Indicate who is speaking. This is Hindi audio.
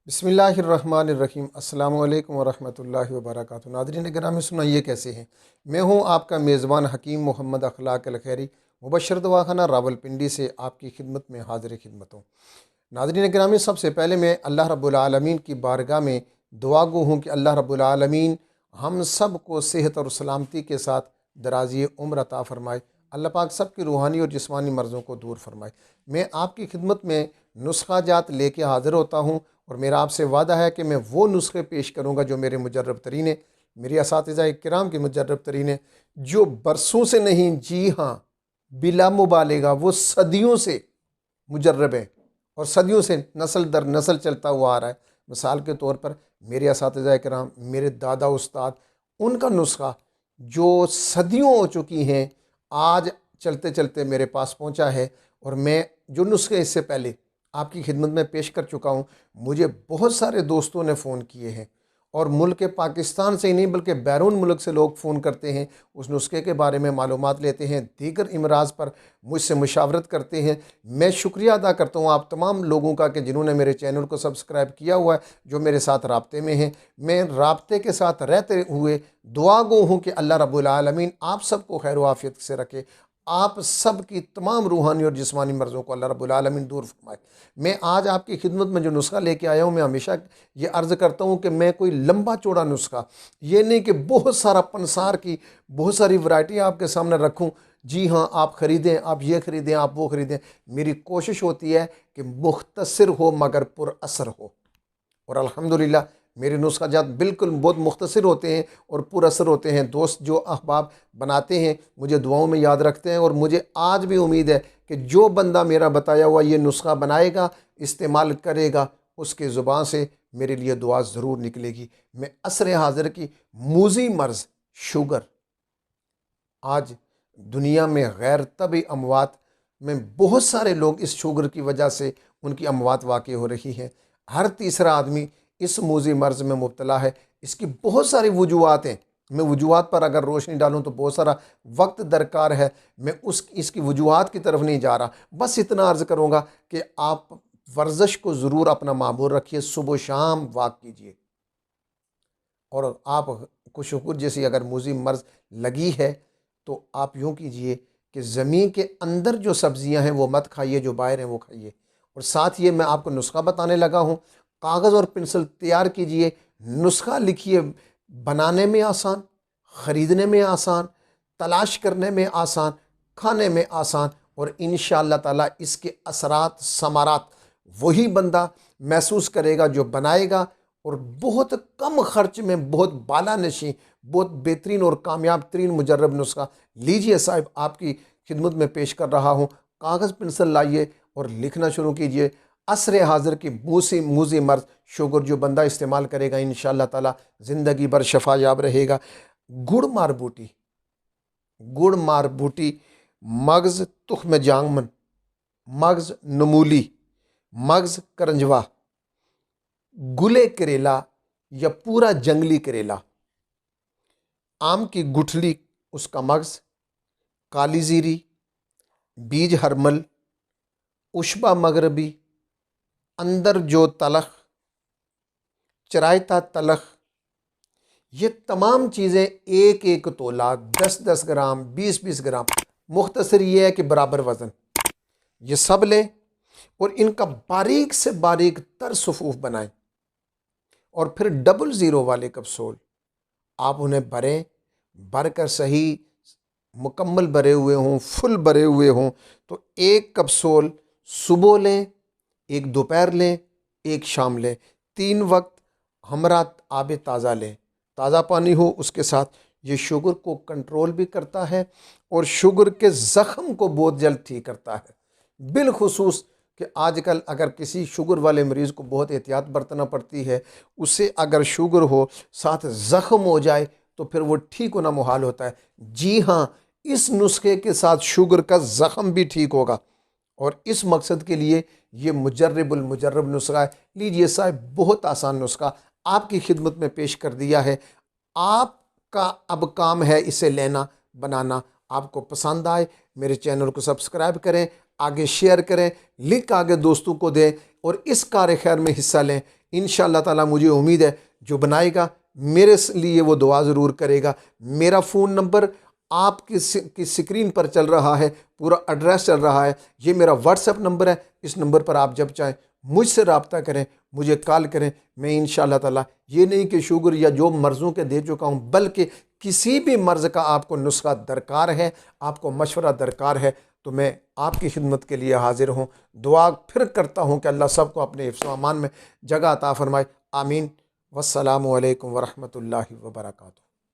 Speaker 1: बिस्मिल्लाहिर्रहमानिर्रहीम। अस्सलाम वालेकुम वरहमतुल्लाहि वबरकातुहू। नाज़रीन ग्रामी, सुनाइए कैसे हैं। मैं हूं आपका मेज़बान हकीम मोहम्मद अखलाक अल खैरी, मुबशर दवाखाना रावलपिंडी से आपकी खिदमत में हाज़िर खिदमत हूँ। नाज़रीन ग्रामी, सबसे पहले मैं अल्लाह रब्बुल आलमीन की बारगाह में दुआ गो हूँ कि अल्लाह रब्बुल आलमीन हम सब को सेहत और सलामती के साथ दराज़ी उम्र अता फ़रमाए। अल्लाह पाक सब की रूहानी और जिस्मानी मर्ज़ों को दूर फरमाए। मैं आपकी खिदमत में नुस्खा जात लेके हाज़िर होता हूँ और मेरा आपसे वादा है कि मैं वो नुस्खे पेश करूँगा जो मेरे मुजर्रब तरीन है, मेरे असातिज़ा किराम के मुजर्रब तरीन है, जो बरसों से नहीं, जी हाँ, बिला मुबालिगा वो सदियों से मुजर्रब हैं और सदियों से नस्ल दर नस्ल चलता हुआ आ रहा है। मिसाल के तौर पर मेरे असातिज़ा किराम, मेरे दादा उस्ताद, उनका नुस्खा जो सदियों हो चुकी हैं, आज चलते चलते मेरे पास पहुंचा है। और मैं जो नुस्खे इससे पहले आपकी खिदमत में पेश कर चुका हूं, मुझे बहुत सारे दोस्तों ने फ़ोन किए हैं और मुल्क पाकिस्तान से ही नहीं बल्कि बैरून मुल्क से लोग फ़ोन करते हैं, उस नुस्खे के बारे में मालूमात लेते हैं, दीगर इमराज़ पर मुझसे मुशावरत करते हैं। मैं शुक्रिया अदा करता हूँ आप तमाम लोगों का कि जिन्होंने मेरे चैनल को सब्सक्राइब किया हुआ है, जो मेरे साथ राब्ते में हैं। मैं राब्ते के साथ रहते हुए दुआ गो हूँ कि अल्लाह रब्बुल आलमीन आप सबको खैर व आफियत से रखे, आप सब की तमाम रूहानी और जिस्मानी मर्ज़ों को अल्लाह रब्बुल आलमीन दूर फरमाए। मैं आज आपकी खिदमत में जो नुस्खा लेके आया हूँ, मैं हमेशा ये अर्ज़ करता हूँ कि मैं कोई लंबा चौड़ा नुस्खा, ये नहीं कि बहुत सारा पंसार की बहुत सारी वैरायटी आपके सामने रखूँ। जी हाँ, आप ख़रीदें, आप ये ख़रीदें, आप वो ख़रीदें। मेरी कोशिश होती है कि मुख्तसर हो मगर पुरअसर हो, और अल्हम्दुलिल्लाह मेरे नुस्खा जात बिल्कुल बहुत मुख्तसर होते हैं और पुरअसर होते हैं। दोस्त जो अहबाब बनाते हैं मुझे दुआओं में याद रखते हैं, और मुझे आज भी उम्मीद है कि जो बंदा मेरा बताया हुआ ये नुस्खा बनाएगा, इस्तेमाल करेगा, उसके ज़ुबान से मेरे लिए दुआ ज़रूर निकलेगी। मैं असर हाज़िर की मूज़ी मर्ज़ शुगर, आज दुनिया में गैर तबी अमवात में बहुत सारे लोग इस शुगर की वजह से उनकी अमवात वाक़ हो रही हैं। हर तीसरा आदमी इस मूज़ी मर्ज़ में मुब्तला है। इसकी बहुत सारी वजूहात हैं। मैं वजूहात पर अगर रोशनी डालूँ तो बहुत सारा वक्त दरकार है। मैं इसकी वजूहात की तरफ नहीं जा रहा, बस इतना अर्ज़ करूँगा कि आप वर्जिश को ज़रूर अपना मामूल रखिए, सुबह शाम वॉक कीजिए। और आपको शुगर जैसी अगर मूज़ी मर्ज़ लगी है तो आप यूँ कीजिए कि ज़मीन के अंदर जो सब्ज़ियाँ हैं वो मत खाइए, जो बाहर हैं वो खाइए। और साथ ये मैं आपको नुस्खा बताने लगा हूँ, कागज़ और पेंसिल तैयार कीजिए, नुस्खा लिखिए। बनाने में आसान, ख़रीदने में आसान, तलाश करने में आसान, खाने में आसान, और इंशाअल्लाह ताला इसके असरात समारात वही बंदा महसूस करेगा जो बनाएगा, और बहुत कम खर्च में बहुत बाला नशी, बहुत बेहतरीन और कामयाब तरीन मुजर्रब नुस्खा। लीजिए साहब, आपकी खिदमत में पेश कर रहा हूँ। कागज़ पेंसिल लाइए और लिखना शुरू कीजिए। असर हाज़िर की मूज़ी मर्ज़ शुगर जो बंदा इस्तेमाल करेगा, इंशाअल्लाह ताला ज़िंदगी भर शफायाब रहेगा। गुड़ मार बूटी, गुड़ मार बूटी, मगज़ तुख्म जांगमन, मगज़ नमूली, मगज़ करंजवा, गुले करेला या पूरा जंगली करेला, आम की गुठली उसका मगज़, काली ज़ीरी, बीज हरमल, उशबा मगरबी, अंदर जो तलख, चरायता तलख, ये तमाम चीज़ें एक एक तोला, 10-10 ग्राम, 20-20 ग्राम, मुख्तसर ये है कि बराबर वज़न, ये सब लें और इनका बारीक से बारीक तर सफ़ूफ़ बनाएं। और फिर 00 वाले कप्सूल आप उन्हें भरें, भर कर सही मुकम्मल भरे हुए हों, फुल भरे हुए हों, तो एक कप्सूल सुबह लें, एक दोपहर लें, एक शाम लें, 3 वक्त हमरा आब ताज़ा लें, ताज़ा पानी हो उसके साथ। ये शुगर को कंट्रोल भी करता है और शुगर के ज़ख़म को बहुत जल्द ठीक करता है। बिलखुसूस कि आजकल अगर किसी शुगर वाले मरीज़ को बहुत एहतियात बरतना पड़ती है, उससे अगर शुगर हो साथ ज़ख़म हो जाए तो फिर वो ठीक होना मुहाल होता है। जी हाँ, इस नुस्खे के साथ शुगर का ज़ख़म भी ठीक होगा, और इस मकसद के लिए ये मुजर्रबुल मुजर्रब नुस्खा है। लीजिए साहब, बहुत आसान नुस्खा आपकी खिदमत में पेश कर दिया है। आपका अब काम है इसे लेना, बनाना। आपको पसंद आए मेरे चैनल को सब्सक्राइब करें, आगे शेयर करें, लिंक आगे दोस्तों को दें और इस कार्य खैर में हिस्सा लें। इंशाअल्लाह ताला मुझे उम्मीद है जो बनाएगा मेरे लिए वो दुआ ज़रूर करेगा। मेरा फ़ोन नंबर आपकी स्क्रीन पर चल रहा है, पूरा एड्रेस चल रहा है, ये मेरा व्हाट्सएप नंबर है। इस नंबर पर आप जब चाहें मुझसे रब्ता करें, मुझे कॉल करें। मैं इंशाअल्लाह ताला ये नहीं कि शुगर या जो मर्ज़ों के दे चुका हूँ, बल्कि किसी भी मर्ज़ का आपको नुस्खा दरकार है, आपको मशवरा दरकार है, तो मैं आपकी खिदमत के लिए हाजिर हूँ। दुआ फिर करता हूँ कि अल्लाह सबको अपने हिफ्ज़ व अमान में जगह अता फ़रमाए। आमीन। वस्सलामु अलैकुम वरहमतुल्लाहि वबरकातुहू।